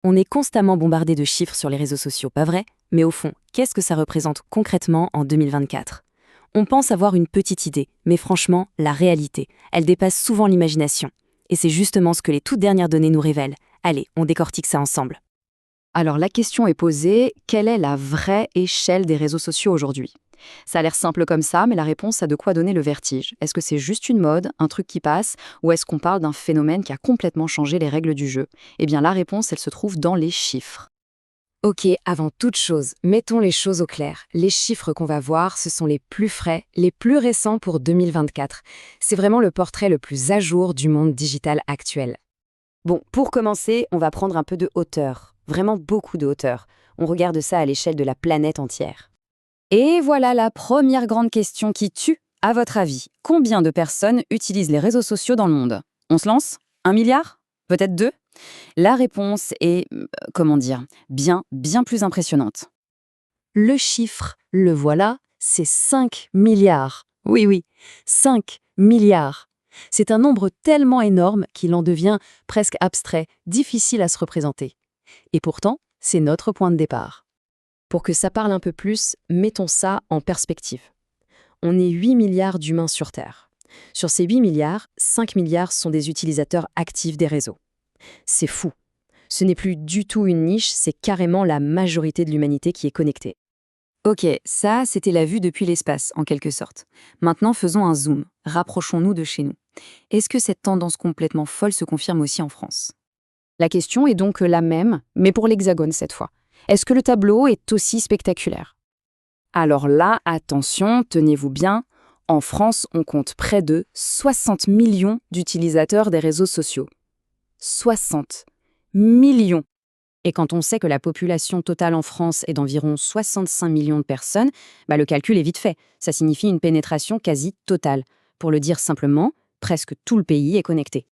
On est constamment bombardé de chiffres sur les réseaux sociaux, pas vrai? Mais au fond, qu'est-ce que ça représente concrètement en 2024? On pense avoir une petite idée, mais franchement, la réalité, elle dépasse souvent l'imagination. Et c'est justement ce que les toutes dernières données nous révèlent. Allez, on décortique ça ensemble. Alors la question est posée, quelle est la vraie échelle des réseaux sociaux aujourd'hui? Ça a l'air simple comme ça, mais la réponse a de quoi donner le vertige. Est-ce que c'est juste une mode, un truc qui passe, ou est-ce qu'on parle d'un phénomène qui a complètement changé les règles du jeu? Eh bien la réponse, elle se trouve dans les chiffres. Ok, avant toute chose, mettons les choses au clair. Les chiffres qu'on va voir, ce sont les plus frais, les plus récents pour 2024. C'est vraiment le portrait le plus à jour du monde digital actuel. Bon, pour commencer, on va prendre un peu de hauteur. Vraiment beaucoup de hauteur. On regarde ça à l'échelle de la planète entière. Et voilà la première grande question qui tue. À votre avis, combien de personnes utilisent les réseaux sociaux dans le monde? On se lance? 1 milliard? Peut-être 2? La réponse est, comment dire, bien plus impressionnante. Le chiffre, le voilà, c'est 5 milliards. Oui, oui, 5 milliards. C'est un nombre tellement énorme qu'il en devient presque abstrait, difficile à se représenter. Et pourtant, c'est notre point de départ. Pour que ça parle un peu plus, mettons ça en perspective. On est 8 milliards d'humains sur Terre. Sur ces 8 milliards, 5 milliards sont des utilisateurs actifs des réseaux. C'est fou. Ce n'est plus du tout une niche, c'est carrément la majorité de l'humanité qui est connectée. Ok, ça, c'était la vue depuis l'espace, en quelque sorte. Maintenant, faisons un zoom. Rapprochons-nous de chez nous. Est-ce que cette tendance complètement folle se confirme aussi en France? La question est donc la même, mais pour l'Hexagone cette fois. Est-ce que le tableau est aussi spectaculaire? Alors là, attention, tenez-vous bien, en France, on compte près de 60 millions d'utilisateurs des réseaux sociaux. 60 millions! Et quand on sait que la population totale en France est d'environ 65 millions de personnes, le calcul est vite fait. Ça signifie une pénétration quasi totale. Pour le dire simplement, presque tout le pays est connecté.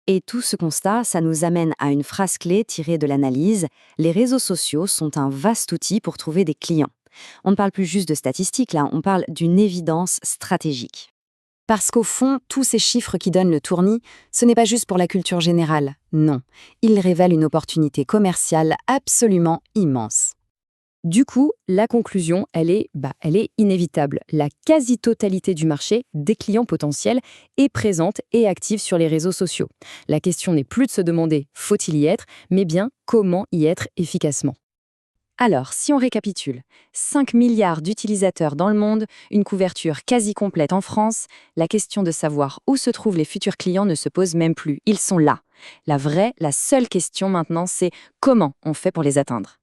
Et tout ce constat, ça nous amène à une phrase clé tirée de l'analyse. Les réseaux sociaux sont un vaste outil pour trouver des clients. On ne parle plus juste de statistiques, là, on parle d'une évidence stratégique. Parce qu'au fond, tous ces chiffres qui donnent le tournis, ce n'est pas juste pour la culture générale, non. Ils révèlent une opportunité commerciale absolument immense. Du coup, la conclusion, elle est inévitable. La quasi-totalité du marché des clients potentiels est présente et active sur les réseaux sociaux. La question n'est plus de se demander « faut-il y être ?», mais bien comment y être efficacement. Alors, si on récapitule, 5 milliards d'utilisateurs dans le monde, une couverture quasi complète en France, la question de savoir où se trouvent les futurs clients ne se pose même plus. Ils sont là. La seule question maintenant, c'est comment on fait pour les atteindre.